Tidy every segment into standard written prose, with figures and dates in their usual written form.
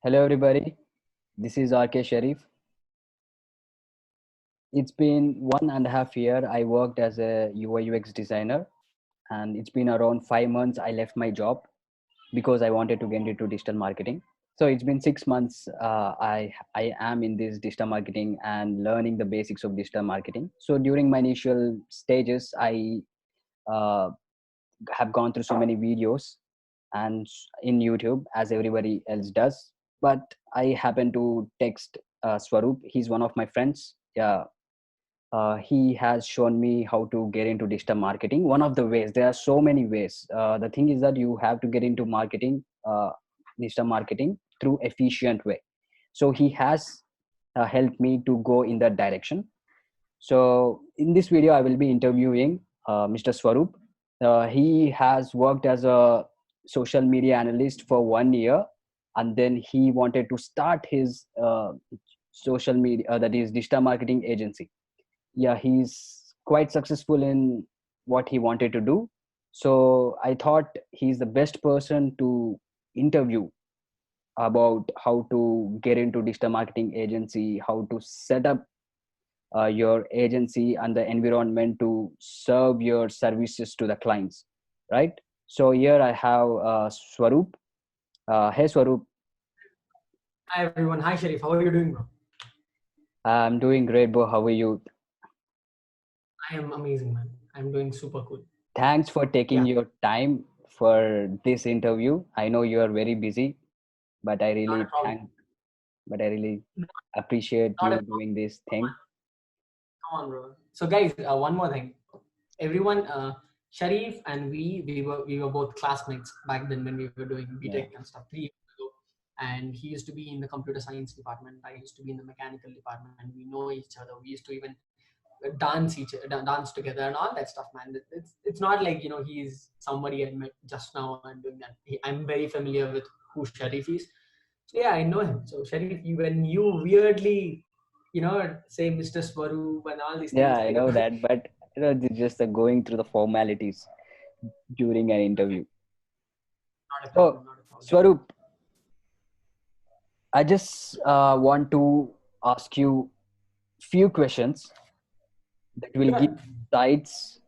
Hello, everybody. This is RK Sharif. It's been 1.5 years. I worked as a UI UX designer, and it's been around 5 months. I left my job because I wanted to get into digital marketing. So it's been 6 months. I am in this digital marketing and learning the basics of digital marketing. So during my initial stages, I uh, have gone through so many videos and in YouTube as everybody else does. But I happen to text Swarup. He's one of my friends. Yeah, he has shown me how to get into digital marketing. One of the ways, there are so many ways. The thing is that you have to get into marketing, digital marketing through efficient way. So he has helped me to go in that direction. So in this video, I will be interviewing Mr. Swarup. He has worked as a social media analyst for 1 year, and then he wanted to start his social media, that is digital marketing agency. Yeah, he's quite successful in what he wanted to do. So I thought he's the best person to interview about how to get into digital marketing agency, how to set up your agency and the environment to serve your services to the clients, right? So here I have Swarup. Hey Swarup. Hi everyone. Hi Sharif. How are you doing, bro? I'm doing great, bro. How are you? I am amazing, man. I'm doing super cool. Thanks for taking Yeah, your time for this interview. I know you are very busy, but I not really a problem. thank but I really appreciate Not a you problem. doing this thing. Come on, bro. So guys, one more thing. Everyone, Sharif and we were both classmates back then when we were doing Yeah. BTech and stuff 3 years ago. And he used to be in the computer science department. I used to be in the mechanical department. We know each other. We used to even dance together and all that stuff, man. It's not like he's somebody I met just now and doing that. I'm very familiar with who Sharif is. So yeah, I know him. So Sharif, when you weirdly say Mr. Swaroop and all these Yeah, things, I I don't know know. that, but it's just going through the formalities during an interview. Not a So, problem. Not a problem. Swarup, I just want to ask you few questions that will give Sure. insights,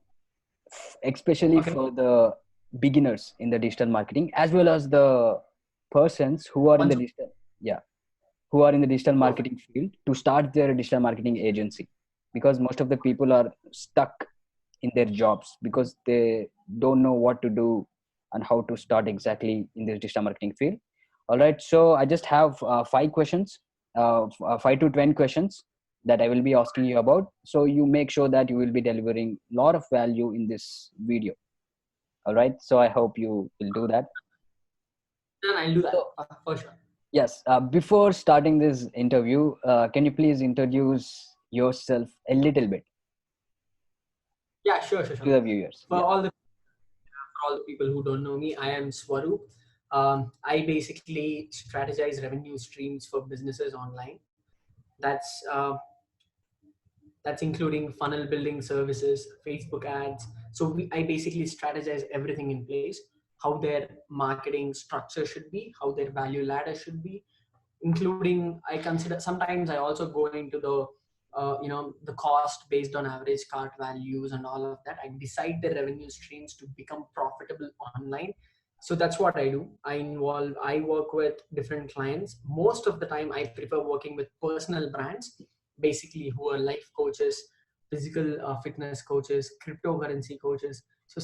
especially Okay. for the beginners in the digital marketing, as well as the persons who are in the Once. digital, yeah, who are in the digital Perfect. marketing field to start their digital marketing agency, because most of the people are stuck in their jobs because they don't know what to do and how to start exactly in this digital marketing field. All right, so I just have 5 questions, 5 to 10 questions that I will be asking you about, so you make sure that you will be delivering a lot of value in this video. All right, so I hope you will do that. Then I'll do that So for sure. yes, before starting this interview, can you please introduce yourself a little bit Yeah, sure, sure, to sure. the viewers? For Yeah. all the people who don't know me, I am Swaroop. I basically strategize revenue streams for businesses online. That's uh, that's including funnel building services, Facebook ads. So I basically strategize everything in place, how their marketing structure should be, how their value ladder should be, including I consider sometimes I also go into the cost based on average cart values and all of that. I decide the revenue streams to become profitable online. So that's what I do. I work with different clients. Most of the time I prefer working with personal brands, basically who are life coaches, physical fitness coaches, cryptocurrency coaches. So,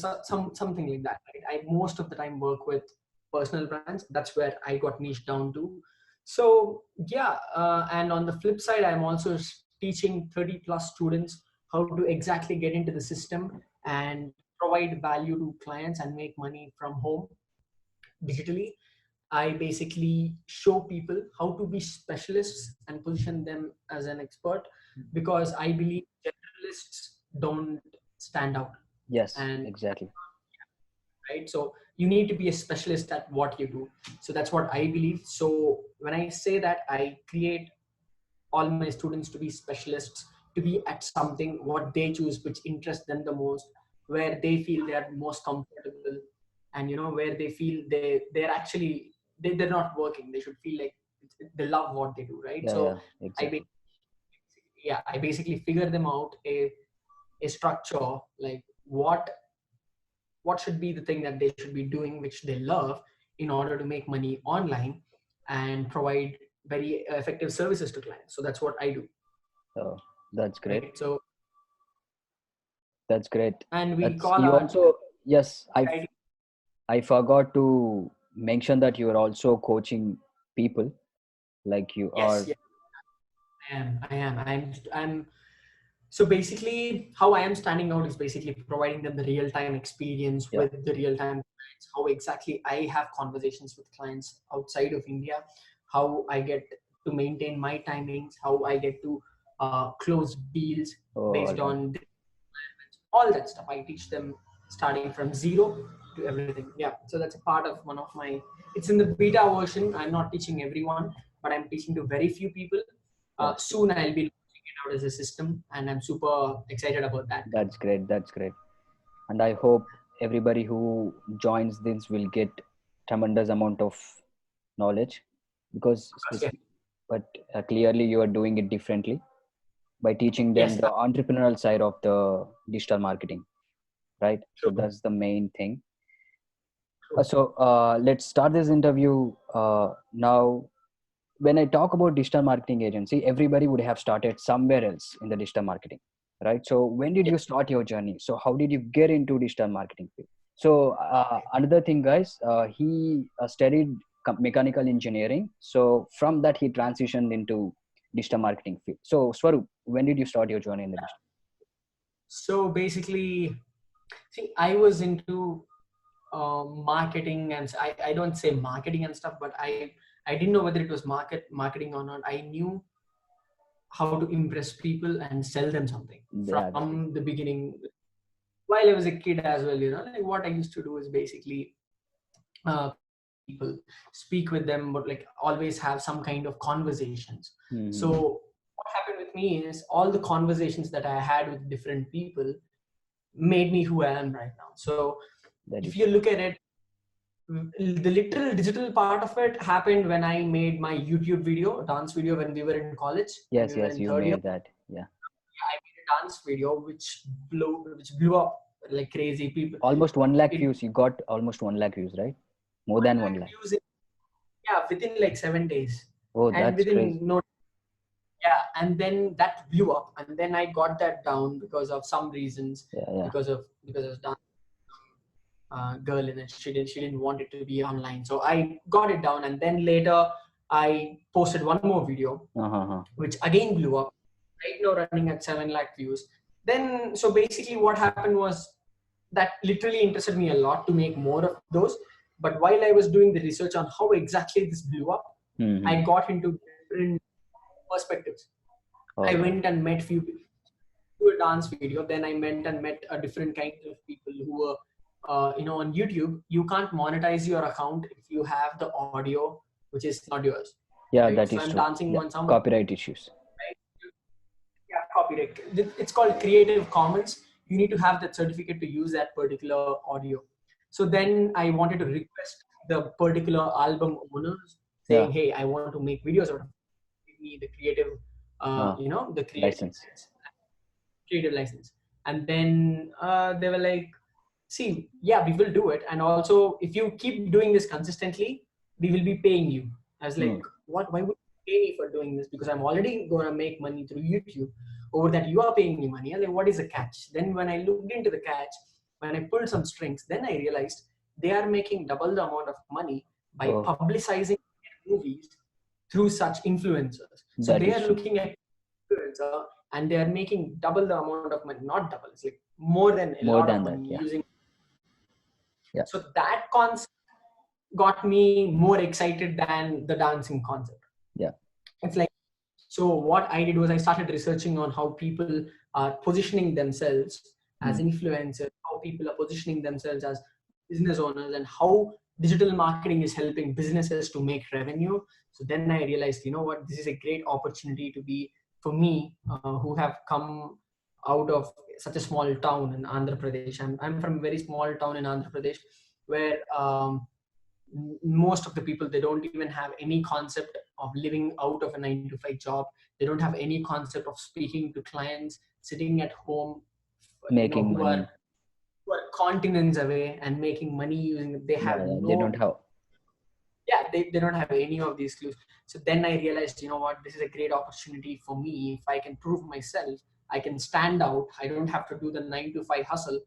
something like that, right? I most of the time work with personal brands. That's where I got niche down to. So yeah, and on the flip side, I'm also teaching 30 plus students how to exactly get into the system and provide value to clients and make money from home digitally. I basically show people how to be specialists and position them as an expert, because I believe generalists don't stand out. Yes, And exactly. right, so you need to be a specialist at what you do. So that's what I believe. So when I say that, I create all my students to be specialists, to be at something what they choose, which interests them the most, where they feel they are most comfortable, and where they feel they're actually they're not working. They should feel like they love what they do, right? Yeah, So yeah, I exactly. I basically figure them out a structure, like what should be the thing that they should be doing which they love in order to make money online and provide very effective services to clients. So that's what I do, Oh, that's great. right? So That's great. and we That's call you our also. Yes, copywriting. I forgot to mention that you are also coaching people, like you Yes, are. yes, I'm so basically how I am standing out is basically providing them the real-time experience Yeah. with the real-time clients, how exactly I have conversations with clients outside of India, how I get to maintain my timings, how I get to close deals Oh, all based right. on all that stuff. I teach them starting from zero to everything. Yeah, so that's a part of one of my. It's in the beta version. I'm not teaching everyone, but I'm teaching to very few people. That's great. Soon I'll be launching it out as a system, and I'm super excited about that. That's great. That's great. And I hope everybody who joins this will get tremendous amount of knowledge, because Yeah. but clearly you are doing it differently by teaching them Yes. the entrepreneurial side of the digital marketing, right? So True. that's the main thing. True. Let's start this interview now. When I talk about digital marketing agency, everybody would have started somewhere else in the digital marketing, right? So when did Yeah. you start your journey? So how did you get into digital marketing field? So another thing, guys, he studied mechanical engineering. So from that, he transitioned into digital marketing field. So Swarup, when did you start your journey in the digital? So basically, see, I was into marketing, and I don't say marketing and stuff, but I didn't know whether it was marketing or not. I knew how to impress people and sell them something Yeah, that is. from the beginning. While I was a kid as well, like what I used to do is basically call people, speak with them, but like always have some kind of conversations. Mm-hmm. So what happened with me is all the conversations that I had with different people made me who I am right now. So That if is you true. look at it, the literal digital part of it happened when I made my YouTube video, dance video, when we were in college, when Yes, we were yes, in you third year. made that. Yeah. I made a dance video which blew up like crazy. People, Almost 1 lakh it views. You got almost 1 lakh views, right? More 1 than lakh 1 lakh. views in, yeah, within like 7 days, Oh, and that's within crazy. no, yeah, and then that blew up, and then I got that down because of some reasons, Yeah, yeah. because of dance girl in it. She didn't want it to be online, so I got it down, and then later I posted one more video Uh-huh. which again blew up, right now running at 7 lakh views. Then, so basically what happened was that literally interested me a lot to make more of those. But while I was doing the research on how exactly this blew up, Mm-hmm. I got into different perspectives. I All right. went and met few people to a dance video. Then I went and met a different kinds of people who were, on YouTube. You can't monetize your account if you have the audio which is not yours, Yeah, right? that So is I'm true. dancing Yeah. on some, Copyright issues. right? Yeah, copyright. It's called Creative Commons. You need to have that certificate to use that particular audio. So then I wanted to request the particular album owners Yeah. saying, "Hey, I want to make videos out of it. Give me the creative, Uh, the creative license. creative license." And then they were like, "See, yeah, we will do it. And also, if you keep doing this consistently, we will be paying you." I was like, Hmm. "What? Why would you pay me for doing this? Because I'm already gonna make money through YouTube. Over that, you are paying me money." And then what is the catch? Then when I looked into the catch, when I pulled some strings, then I realized they are making double the amount of money by Oh, publicizing their movies through such influencers. So that they is are true. looking at influencer and they are making double the amount of money, not double, it's like more than a More lot of than that. money Yeah. using. Yeah. So that concept got me more excited than the dancing concept. Yeah. It's like, so what I did was I started researching on how people are positioning themselves as Hmm. influencers, how people are positioning themselves as business owners, and how digital marketing is helping businesses to make revenue. So then I realized, you know what, this is a great opportunity to be for me, who have come out of such a small town in Andhra Pradesh. I'm from a very small town in Andhra Pradesh where most of the people, they don't even have any concept of living out of a 9 to 5 job. They don't have any concept of speaking to clients, sitting at home, Making who money. are continents away and making money using. They have Yeah, they don't no, have. yeah, they don't have any of these clues. So then I realized, what, this is a great opportunity for me. If I can prove myself, I can stand out. I don't have to do the 9 to 5 hustle,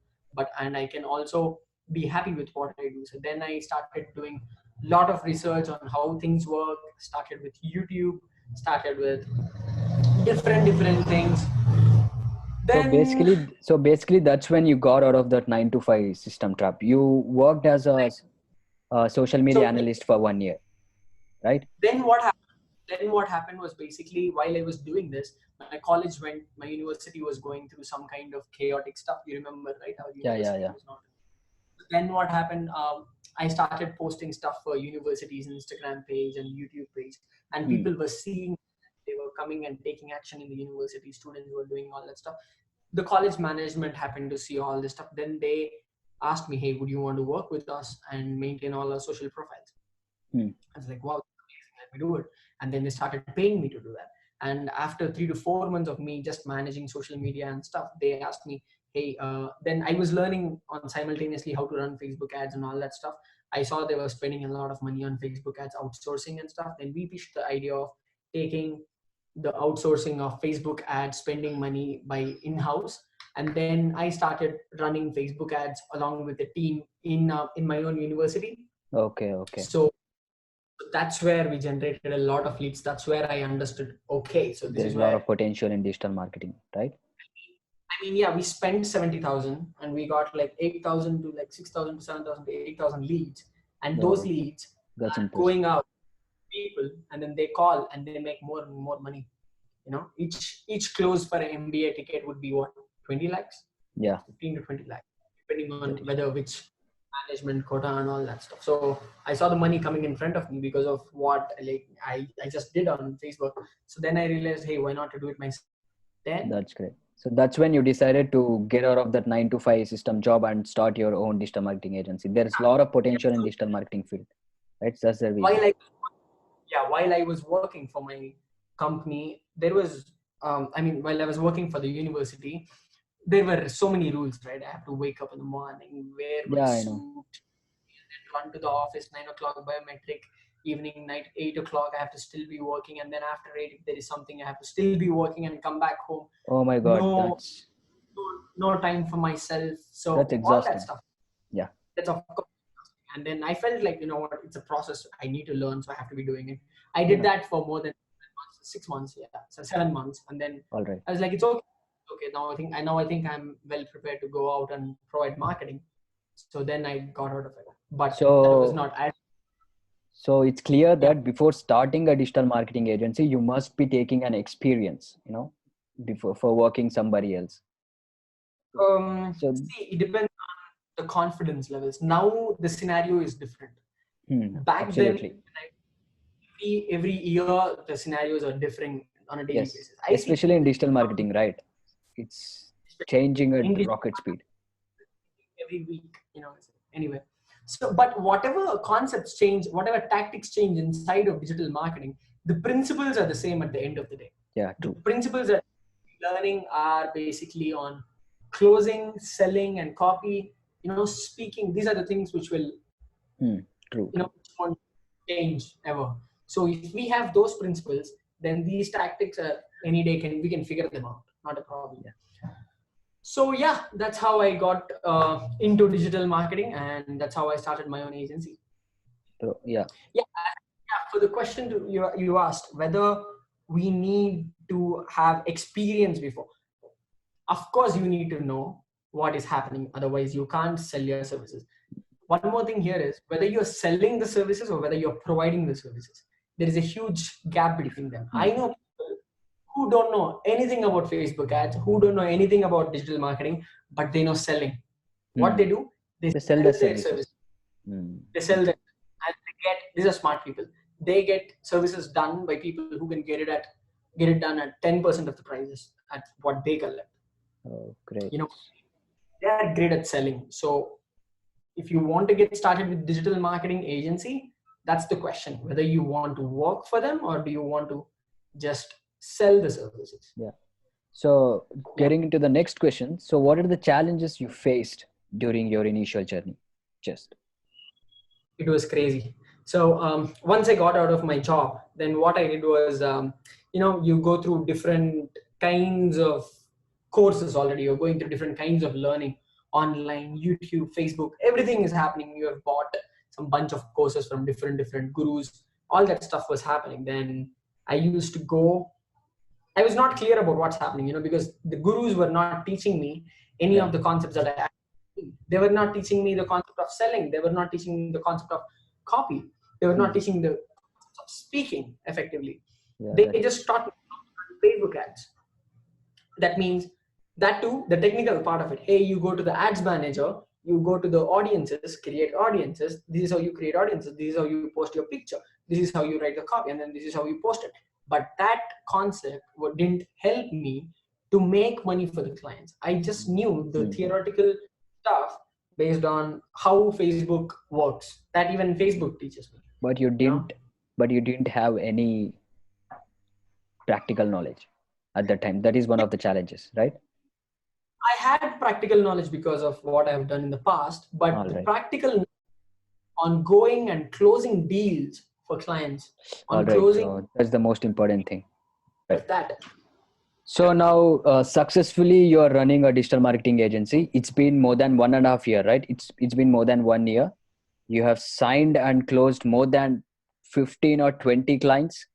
and I can also be happy with what I do. So then I started doing a lot of research on how things work, started with YouTube, started with different things. Then So basically, that's when you got out of that 9 to 5 system trap. You worked as a social media so analyst for 1 year, right? then what happened? Then what happened was, basically, while I was doing this, my university was going through some kind of chaotic stuff. You remember, right? Our Yeah, yeah, university yeah. was not. Then what happened? I started posting stuff for universities' Instagram page and YouTube page, and Hmm. people were seeing. They were coming and taking action in the university. Students were doing all that stuff. The college management happened to see all this stuff. Then they asked me, "Hey, would you want to work with us and maintain all our social profiles?" Hmm. I was like, wow, let me do it. And then they started paying me to do that. And after 3 to 4 months of me just managing social media and stuff, they asked me, hey, then I was learning on simultaneously how to run Facebook ads and all that stuff. I saw they were spending a lot of money on Facebook ads, outsourcing and stuff. Then we pitched the idea of taking the outsourcing of Facebook ads, spending money by in-house. And then I started running Facebook ads along with the team in my own university. Okay, okay. So that's where we generated a lot of leads. That's where I understood, okay, so this There's is a lot where, of potential in digital marketing, right? I mean, yeah, we spent 70,000 and we got like 8,000 to like 6,000 to 7,000 to 8,000 leads. And those Oh, leads that's are impressive. going out to people, and then they call and they make more and more money. Each close for an MBA ticket would be what, 20 lakhs, Yeah, 15 to 20 lakhs, depending on that is. whether which management quota and all that stuff. So I saw the money coming in front of me because of what I just did on Facebook. So then I realized, hey, why not to do it myself? Then That's great. So that's when you decided to get out of that 9 to 5 system job and start your own digital marketing agency. There's a lot of potential in digital marketing field, right? That's the while reason. while I was working for my company, there was while I was working for the university, there were so many rules, right? I have to wake up in the morning, wear my Yeah, I know. suit, run to the office 9 o'clock biometric, evening, night 8 o'clock I have to still be working, and then after 8, if there is something, I have to still be working and come back home. Oh my God, No, no time for myself. that's So all that exhausting. stuff. Yeah, That's of course. And then I felt like, what, it's a process I need to learn, so I have to be doing it. I did yeah. that for more than 6 months, yeah, so 7 months, and then All right. I was like, it's okay. Okay, now I think I'm well prepared to go out and provide marketing. So then I got out of it, but that was So, not as so it's clear yeah. that before starting a digital marketing agency, you must be taking an experience, before for working somebody else. So, See, it depends on the confidence levels. Now the scenario is different. Back then, absolutely. every year the scenarios are differing on a daily Yes, basis. I see especially in digital marketing, right? It's changing at in rocket speed. every week, anyway. So, but whatever concepts change, whatever tactics change inside of digital marketing, the principles are the same at the end of the day. Yeah, The true. principles that learning are basically on closing, selling, and copy. Speaking. These are the things which will, True, true. which won't change ever. So if we have those principles, then these tactics are any day we can figure them out. Not a problem. Yeah. So yeah, that's how I got into digital marketing, and that's how I started my own agency. So, yeah. Yeah. For the question you asked, whether we need to have experience before. Of course, you need to know what is happening. Otherwise, you can't sell your services. One more thing here is whether you're selling the services or whether you're providing the services. There is a huge gap between them. I Hmm. know people who don't know anything about Facebook ads, who don't know anything about digital marketing, but they know selling. What Hmm. they do, they They sell sell the their services. services. Hmm. They sell them, and these are smart people. They get services done by people who can get it done at 10% of the prices at what they collect. Oh, great. You know, they are great at selling. So if you want to get started with digital marketing agency, That's the question, whether you want to work for them or do you want to just sell the services. Yeah. So getting into the next question. So what are the challenges you faced during your initial journey? Just. It was crazy. So once I got out of my job, then what I did was, you go through different kinds of courses already. You're going through different kinds of learning online, YouTube, Facebook. Everything is happening. You have bought some bunch of courses from different gurus. All that stuff was happening. Then I used to go. I was not clear about what's happening, because the gurus were not teaching me any Yeah. of the concepts that I actually. They were not teaching me the concept of selling. They were not teaching me the concept of copy. They were not teaching the concept of speaking effectively. Yeah. They just taught me Facebook ads. That means that too, the technical part of it. Hey, you go to the ads manager, you go to the audiences, create audiences. This is how you create audiences. This is how you post your picture. This is how you write the copy, and then this is how you post it. But that concept didn't help me to make money for the clients. I just knew the theoretical stuff based on how Facebook works. That even Facebook teaches me. But you didn't have any practical knowledge at that time. That is one of the challenges, right? I had practical knowledge because of what I've done in the past, but All the right. practical on going and closing deals for clients, All on right. closing So that's the most important thing. Right. that. So now successfully you are running a digital marketing agency. It's been more than 1.5 years, right? It's been more than 1 year. You have signed and closed more than 15 or 20 clients.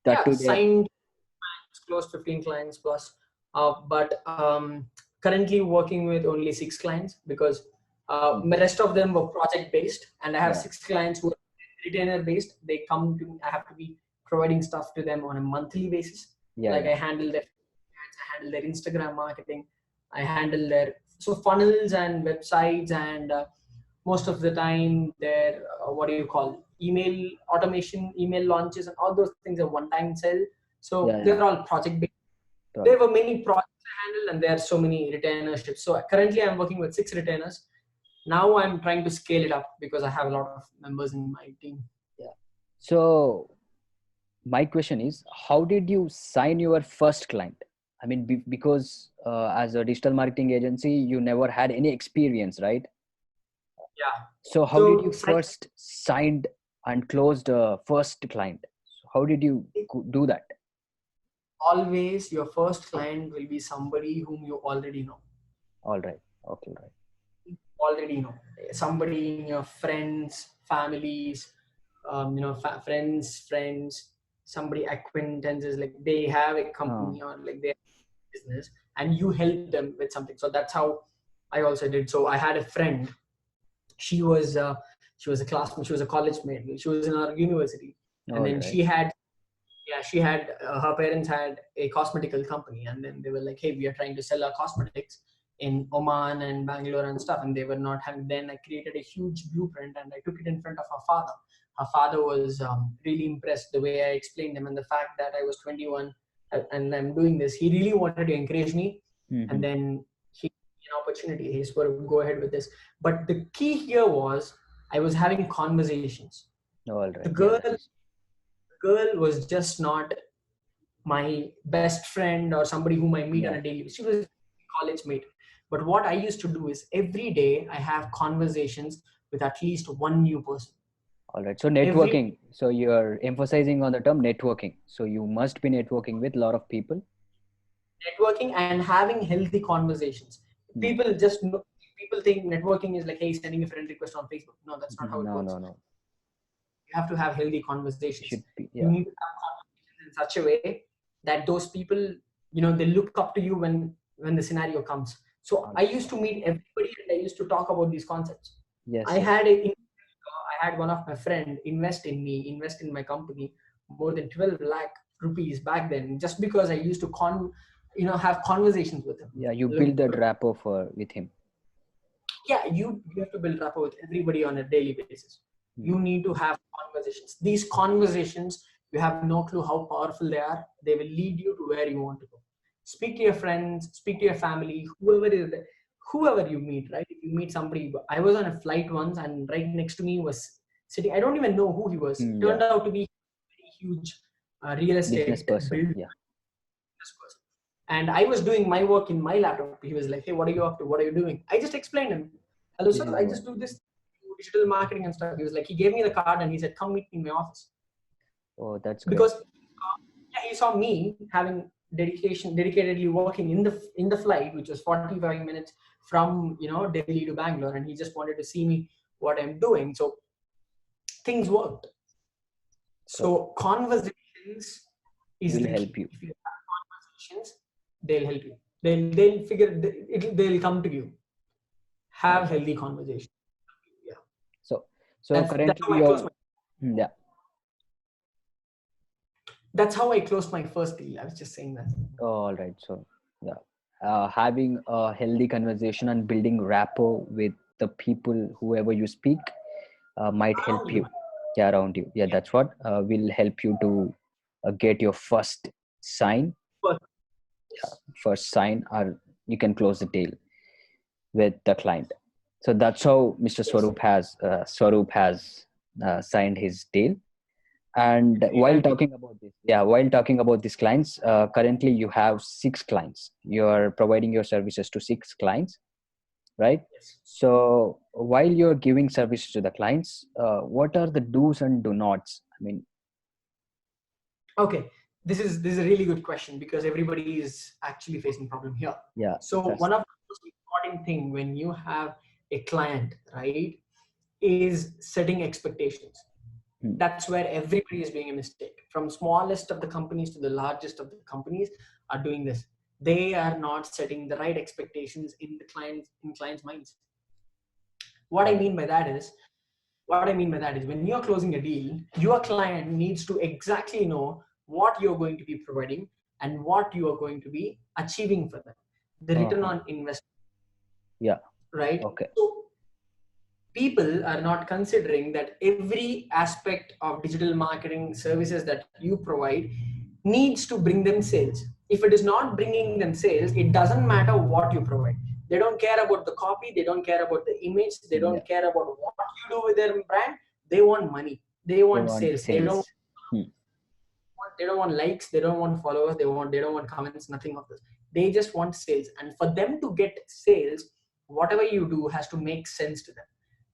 That Yeah, too there. signed clients, closed 15 clients plus. But currently working with only 6 clients because the rest of them were project based, and I have Yeah. 6 clients who are retainer based. They come to me, I have to be providing stuff to them on a monthly basis. Yeah. Like Yeah. I handle their ads, I handle their Instagram marketing, I handle their funnels and websites, and most of the time their what do you call email automation, email launches, and all those things are one-time sell. So Yeah. Yeah. they're all project based. There Right. were many projects I handled, and there are so many retainerships. So currently I'm working with 6 retainers. Now I'm trying to scale it up because I have a lot of members in my team. Yeah. So my question is, how did you sign your first client? I mean, because as a digital marketing agency, you never had any experience, right? Yeah. So how did So you first signed and closed first client? So how did you do that? always your first client will be somebody whom you already know. All right. Okay. Right. Already know somebody in your friends, families, friends, somebody acquaintances, like they have a company or like they have a business, and you help them with something. So that's how I also did. So I had a friend. She was a classmate. She was a college mate. She was in our university, and All then right. she had her parents had a cosmetical company, and then they were like, hey, we are trying to sell our cosmetics in Oman and Bangalore and stuff, and they were not having. Then I created a huge blueprint and I took it in front of her father. Her father was really impressed the way I explained them, and the fact that I was 21 and I'm doing this. He really wanted to encourage me, and then he gave me an opportunity. He sort of go ahead with this. But the key here was I was having conversations. All The right. Yeah. girl was just not my best friend or somebody whom I meet on Yeah. a daily basis. She was a college mate. But what I used to do is every day I have conversations with at least one new person. All right. So Every networking. So you're emphasizing on the term networking. So you must be networking with a lot of people. networking and having healthy conversations. People just know, people think networking is like, hey, sending a friend request on Facebook. No, that's not how it No. works. No. No. You have to have healthy conversations. Should be. You Yeah. need to have conversations in such a way that those people, they look up to you when the scenario comes. So I used to meet everybody and I used to talk about these concepts. Yes. I had one of my friend invest in me, invest in my company, more than 12 lakh rupees back then, just because I used to have conversations with him. Yeah. You build that rapport with him. Yeah, you have to build rapport with everybody on a daily basis. You need to have conversations. These conversations, you have no clue how powerful they are. They will lead you to where you want to go. Speak to your friends, speak to your family, whoever you meet, right? If you meet somebody, I was on a flight once and right next to me was sitting. I don't even know who he was. Turned out to be a very huge real business estate person. builder. Yeah. Person. And I was doing my work in my laptop. He was like, "Hey, what are you up to? What are you doing?" I just explained him. "Hello, sir. I just do this digital marketing and stuff." He was like, he gave me the card and he said, "Come meet me in my office." Oh, that's Because great. he saw me having dedicatedly working in the flight, which was 45 minutes from Delhi to Bangalore, and he just wanted to see me what I'm doing. So things worked. So conversations is Will the help key. you. If you have conversations, they'll help you. They'll figure they'll come to you. Have healthy conversations. Yeah. So That's currently how I closed you're yeah. That's how I closed my first deal. I was just saying that. All right. So yeah, having a healthy conversation and building rapport with the people, whoever you speak, might help Around you. you. Yeah, around you. Yeah, that's what will help you to get your first sign. But First sign, or you can close the deal with the client. So that's how Mr. yes, Swarup has signed his deal. And while exactly. talking about this, while talking about these clients, currently you have 6 clients. You're providing your services to 6 clients, right? Yes. So while you're giving services to the clients, what are the do's and do nots? I mean, Okay. This is a really good question because everybody is actually facing problem here. yeah, So that's one of the most important thing when you have a client, right, is setting expectations. hmm, That's where everybody is doing a mistake. From smallest of the companies to the largest of the companies are doing this. They are not setting the right expectations in the client's minds. What I all right. mean by that is when you're closing a deal, your client needs to exactly know what you're going to be providing and what you are going to be achieving for them. The return Uh-huh. on investment, Yeah. right? Okay. So people are not considering that every aspect of digital marketing services that you provide needs to bring them sales. If it is not bringing them sales, it doesn't matter what you provide. They don't care about the copy, they don't care about the image, they Yeah. don't care about what you do with their brand. They want money, they They want want sales. sales. Hmm. They don't want likes, they don't want followers, they don't want comments, nothing of this. They just want sales. And for them to get sales, whatever you do has to make sense to them.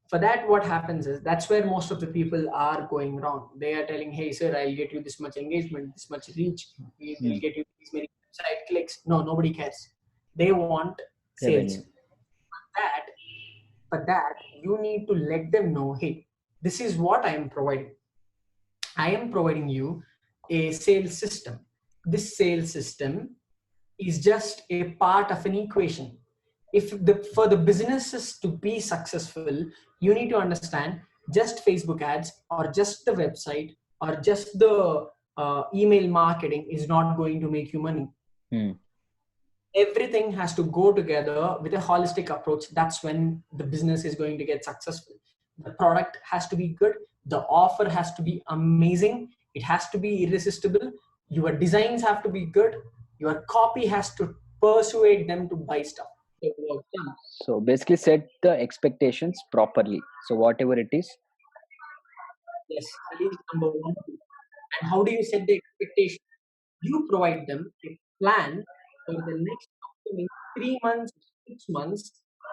For that, what happens is that's where most of the people are going wrong. They are telling, "Hey sir, I'll get you this much engagement, this much reach, we Hmm. will get you these many website clicks." No, nobody cares. They want sales. Revenue. that for that you need to let them know, "Hey, this is what I am providing you a sales system. This sales system is just a part of an equation. If for the businesses to be successful, you need to understand just Facebook ads or just the website or just the email marketing is not going to make you money. Hmm. Everything has to go together with a holistic approach. That's when the business is going to get successful. The product has to be good, the offer has to be amazing, it has to be irresistible, your designs have to be good, your copy has to persuade them to buy stuff. So basically, set the expectations properly. So whatever it is, Yes, that is number one. And how do you set the expectation? You provide them a plan for the next upcoming 3 months, 6 months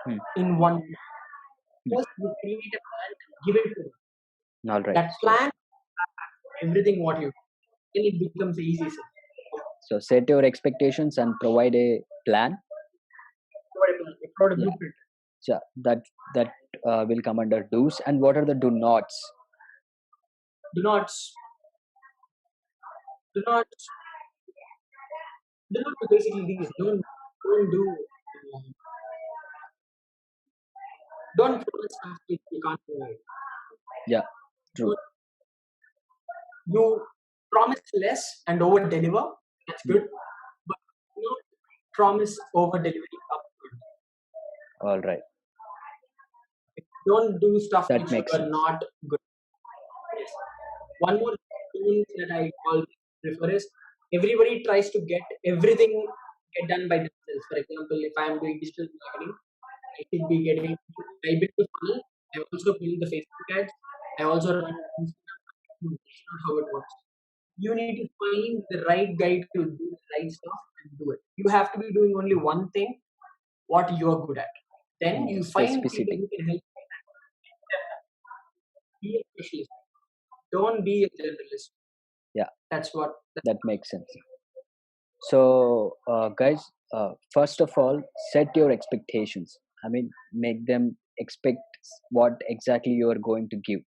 hmm, in one. hmm. First, you create a plan and give it to them. All right. That plan, everything what you, then it becomes easy. Sir. So set your expectations and provide a plan. Provide a Yeah. blueprint. So that will come under do's. And what are the do nots? Do not, do not, do not do basically these. Don't do, um, don't promise stuff which you can't provide. Yeah. True. Don't, you promise less and over deliver. That's Hmm. good, but not promise over delivery upfront. All right. Don't do stuff That which you makes are sense. not good. Yes. One more thing that I always prefer is everybody tries to get everything get done by themselves. For example, if I am doing digital marketing, I should be getting, I build the funnel, I also build the Facebook ads, I also run Instagram. That's not how it works. You need to find the right guy to do the right stuff and do it. You have to be doing only one thing, what you're good at. Then you find people Specificity. who can help you. Be a specialist. Don't be a generalist. Yeah, That's what. that makes sense. So, guys, first of all, set your expectations. I mean, make them expect what exactly you are going to give,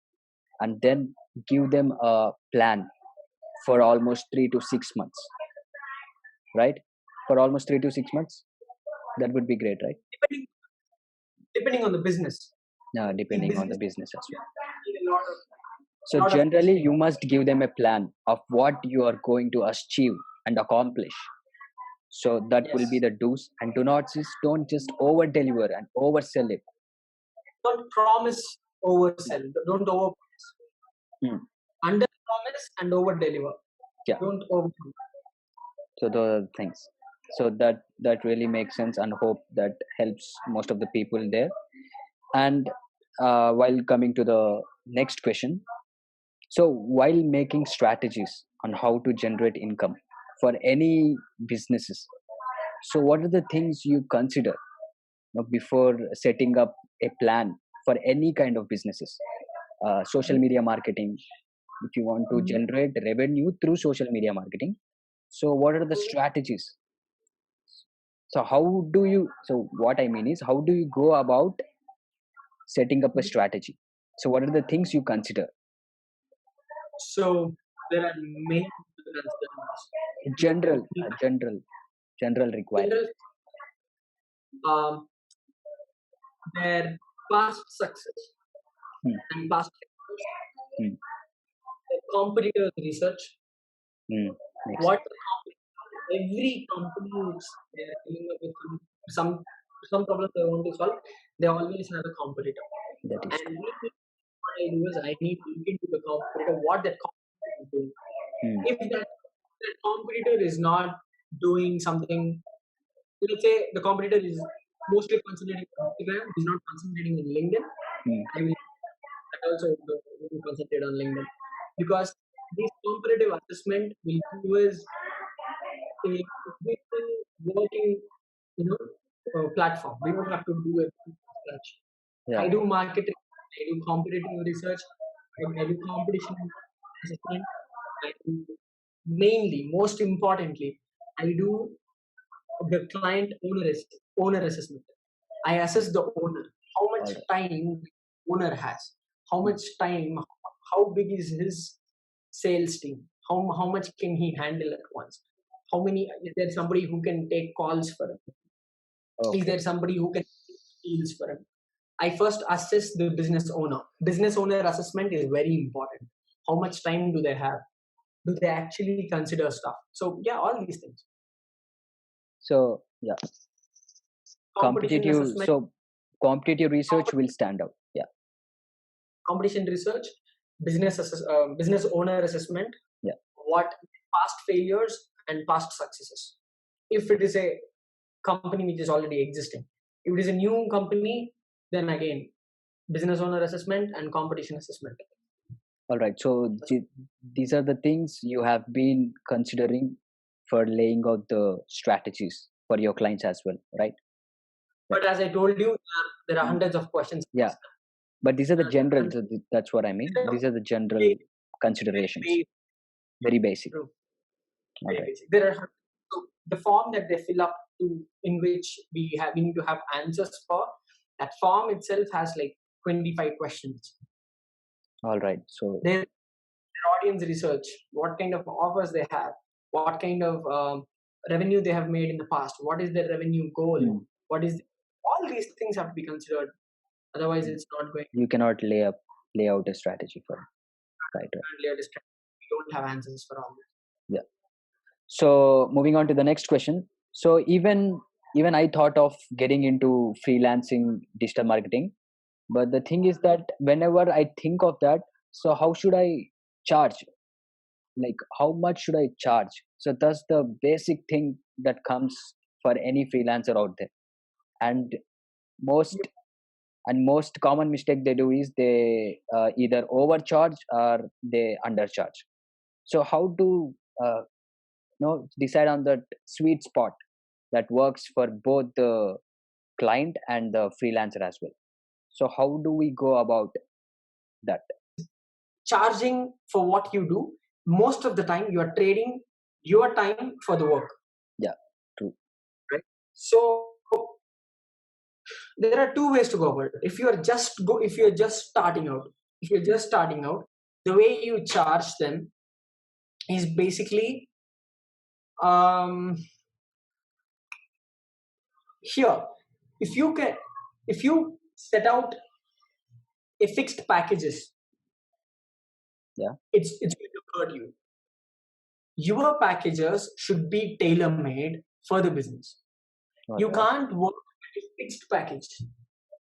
and then give them a plan for almost 3 to 6 months, right? For almost 3 to 6 months, that would be great, right? Depending, depending on the business. See, Depending on the business business as well. need a So, lot of generally, you must give them a plan of what you are going to achieve and accomplish. So that will be yes. the do's and do not just don't just over deliver and oversell it. Don't promise oversell. Don't over Hmm. under promise and over deliver. Yeah. Don't over. So those are the things. So that really makes sense, and hope that helps most of the people there. And while coming to the next question, so while making strategies on how to generate income for any businesses, so what are the things you consider, before setting up a plan for any kind of businesses? Social media marketing, if you want to generate revenue through social media marketing, so what are the strategies? So how do you, so what I mean is, how do you go about setting up a strategy? So what are the things you consider? So there are many people considering this. General, So, general requirement. general, um, their past success Hmm. and past failures, Hmm. their competitors research, Hmm. Makes what sense. every company which they are dealing with some some problems they want to solve, they always have a competitor. That is And true. what I do is I need to look into the competitor, what that competitor is doing. Hmm. If that competitor is not doing something, let's say the competitor is mostly concentrating on Instagram, is not concentrating on LinkedIn, Hmm. I will also concentrate on LinkedIn, because this comparative assessment will give us a written working, you know, platform. We don't have to do it from scratch. Yeah. I do marketing, I do competitive research, I do competition assessment, I do mainly, most importantly, I do the client owner assessment. I assess the owner, how much All right. time the owner has, how Hmm. much time, how big is his sales team, how much can he handle at once, how many, is there somebody who can take calls for him, is Okay. there somebody who can make deals for him. I first assess the business owner. Business owner assessment is very important. How much time do they have? Do they actually consider stuff? So yeah, all these things. So yeah, Competition competitive. assessment, So competitive research will stand out. Yeah. competition research, business owner assessment, Yeah. what past failures and past successes. If it is a company which is already existing, if it is a new company, then again business owner assessment and competition assessment. All right. So these are the things you have been considering for laying out the strategies for your clients as well, right? But as I told you, there are Mm. hundreds of questions. Yeah. But these are the general. And So that's what I mean. These are the general very, considerations. very, Very basic. true, All very right. basic. There are, so the form that they fill up to, in which we need to have answers for. That form itself has like 25 questions. All right. So Their audience research, what kind of offers they have, what kind of revenue they have made in the past, what is their revenue goal, mm, what is, all these things have to be considered. Otherwise, it's not going you cannot lay out a strategy for it. Right. Right. to be. We don't have answers for all this. Yeah. So moving on to the next question. So even I thought of getting into freelancing digital marketing, but the thing is that whenever I think of that, so how should I charge? Like how much should I charge? So that's the basic thing that comes for any freelancer out there. And most You And most common mistake they do is they either overcharge or they undercharge. So how to decide on that sweet spot that works for both the client and the freelancer as well? So how do we go about that? Charging for what you do, most of the time you are trading your time for the work. Yeah, true. Right? So there are two ways to go about it. If you're just starting out, the way you charge them is basically um here. If you set out a fixed packages, Yeah. it's going to hurt you. Your packages should be tailor made for the business. You Okay. can't work with a fixed package.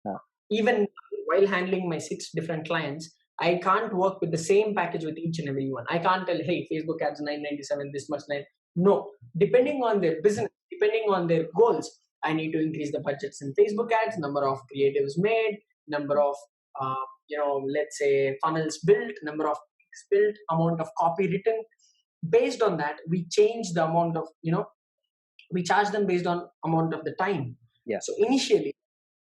Yeah. Even while handling my 6 different clients, I can't work with the same package with each and every one. I can't tell, hey, Facebook ads 997, this much 9. No, depending on their business, depending on their goals, I need to increase the budgets in Facebook ads, number of creatives made, number of let's say funnels built, number of clicks built, amount of copy written. Based on that, we change the amount of we charge them based on amount of the time. Yeah. So initially,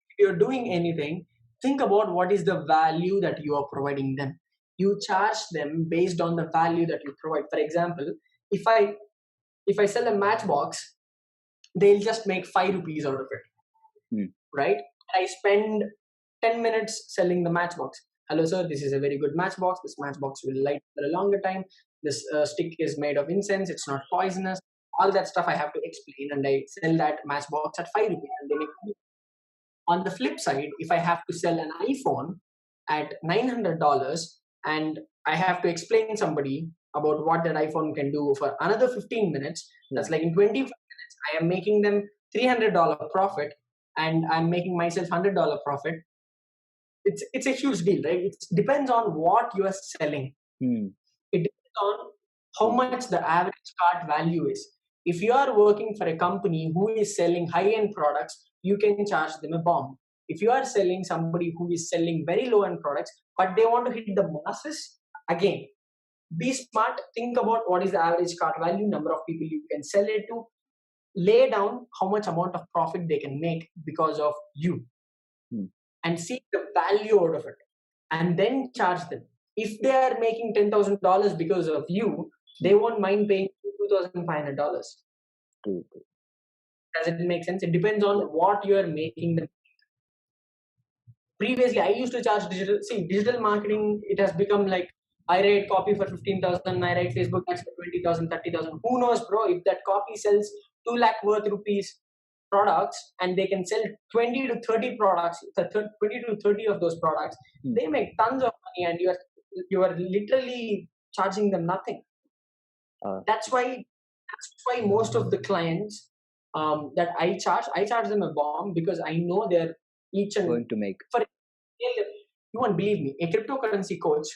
if you're doing anything, think about what is the value that you are providing them. You charge them based on the value that you provide. For example, if I sell a matchbox, they'll just make 5 rupees out of it. Right? I spend 10 minutes selling the matchbox. Hello sir, this is a very good matchbox. This matchbox will light for a longer time. This stick is made of incense, it's not poisonous. All that stuff I have to explain, and I sell that matchbox at 5 rupees and they make money. On the flip side, if I have to sell an iPhone at $900 and I have to explain somebody about what that iPhone can do for another 15 minutes, that's like in 25 minutes, I am making them $300 profit and I'm making myself $100 profit. It's a huge deal, right? It depends on what you are selling. It depends on how much the average cart value is. If you are working for a company who is selling high-end products, you can charge them a bomb. If you are selling somebody who is selling very low-end products, but they want to hit the masses, again, be smart. Think about what is the average cart value, number of people you can sell it to, lay down how much amount of profit they can make because of you, and see the value out of it, and then charge them. If they are making $10,000 because of you, they won't mind paying $2,500. Does it make sense? It depends on what you are making them. Previously, I used to charge digital marketing. It has become like, I write copy for 15,000, I write Facebook ads for 20,000, 30,000. Who knows, bro? If that copy sells 2 lakh worth rupees products and they can sell 20 to 30 products, 20 to 30 of those products, they make tons of money, and you are literally charging them nothing. That's why most of the clients that I charge them a bomb, because I know they're each and going to make. For you won't believe me, a cryptocurrency coach,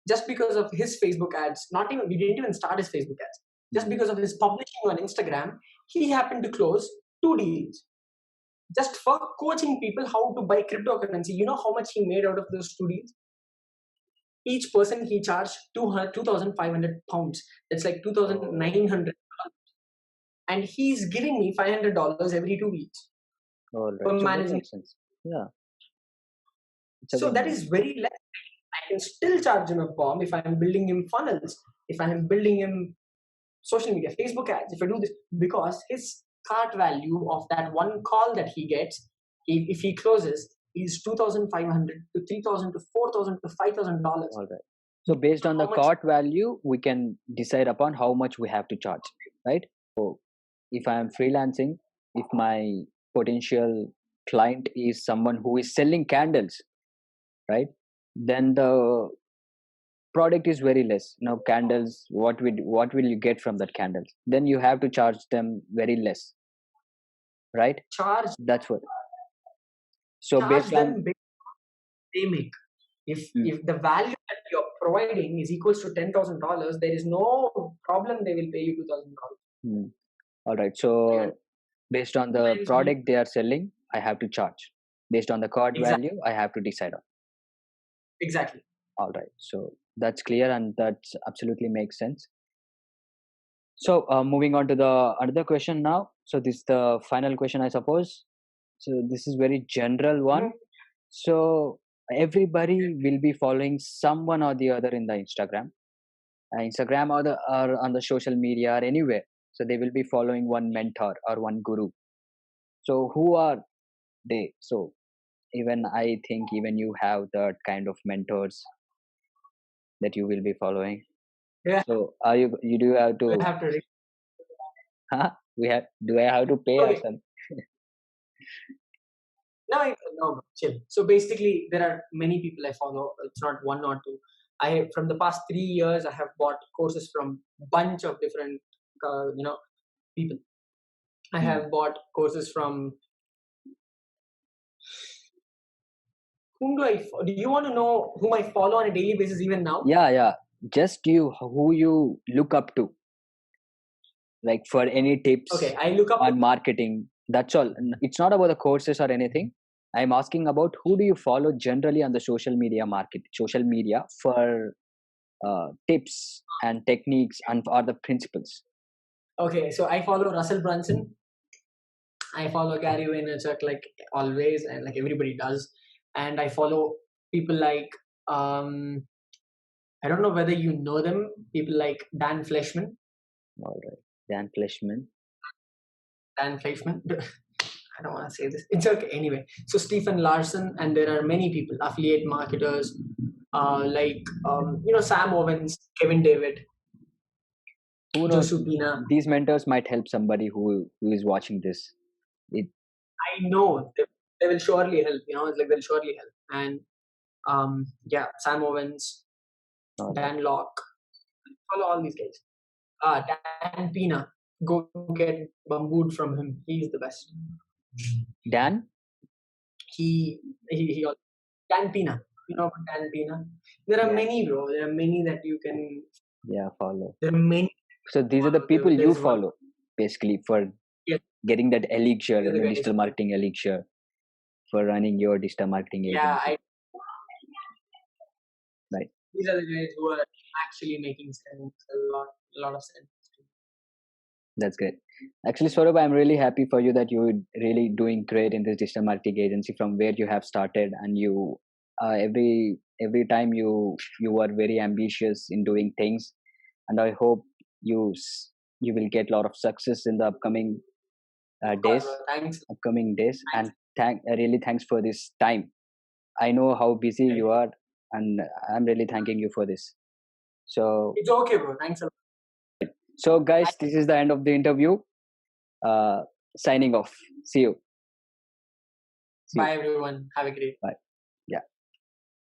just because of his Facebook ads, we didn't even start his Facebook ads. Just because of his publishing on Instagram, he happened to close 2 deals. Just for coaching people how to buy cryptocurrency. You know how much he made out of those 2 deals? Each person he charged 2,500 pounds. That's like 2,900. And he's giving me $500 every 2 weeks. All right. So that makes sense. Yeah. So that is very less. I can still charge him a bomb if I'm building him funnels, if I'm building him social media, Facebook ads, if I do this, because his cart value of that one call that he gets, if he closes, is 2,500 to 3,000 to 4,000 to $5,000. All right. So based on the cart value, we can decide upon how much we have to charge, right? So if I am freelancing, if my potential client is someone who is selling candles, right, then the product is very less. Now candles, what will you get from that candles? Then you have to charge them very less, right? That's what. So charge based on they make. If the value that you're providing is equals to $10,000, there is no problem they will pay you $2,000. All right. So based on the product they are selling, I have to charge. based on the card Exactly. value, I have to decide on. Exactly. All right, so that's clear and that absolutely makes sense. So moving on to the another question now. So this is the final question, I suppose. So this is very general one. Mhm. So everybody will be following someone or the other in the Instagram or on the social media or anywhere. So they will be following one mentor or one guru. So who are they? So even I think even you have that kind of mentors that you will be following. Yeah, So are you do have we to have to. huh? We have do I have to pay or Okay. something? No, no, chill. So basically, there are many people I follow. It's not one or two. From the past 3 years, I have bought courses from bunch of different, people. I Hmm. have bought courses from whom do I? Do you want to know whom I follow on a daily basis even now? Yeah. Just you who you look up to, like for any Okay, tips I look up to. on marketing. That's all. It's not about the courses or anything. I'm asking about who do you follow generally on the social media for tips and techniques and or the principles. Okay, so I follow Russell Brunson. I follow Gary Vaynerchuk like always, and like everybody does. And I follow people like I don't know whether you know them. People like Dan Fleshman. All right, Dan Fleshman. Dan Fleischman. I don't want to say this. It's okay anyway. So Stephen Larson, and there are many people, affiliate marketers, like Sam Owens, Kevin David, Who knows? Josupina. These mentors might help somebody who is watching this. It, I know they will surely help. It's like they'll surely help. And yeah, Sam Owens, all right. Dan Locke, follow all these guys. Dan Pina, go get bambooed from him. He's the best. Dan. He Dan Pina. You know about Dan Pina? There are Yeah. many, bro. There are many that you can. Yeah, follow. There are many. So these are the people you There's one. follow basically for Yes, getting that elixir, these are the the guys. digital marketing elixir for running your digital marketing Yeah, agency. Right. these are the guys who are actually making sense. A lot of sense. That's great. Actually, Swarup, I'm really happy for you that you're really doing great in this digital marketing agency from where you have started, and you every time you are very ambitious in doing things, and I hope you will get a lot of success in the upcoming days, Thanks. and really thanks for this time. I know how busy Right. you are, and I'm really thanking you for this. So, It's okay, bro. Thanks a lot. so guys, this is the end of the interview. Uh, Signing off. See you. Bye, everyone. Have a great. Bye. Yeah.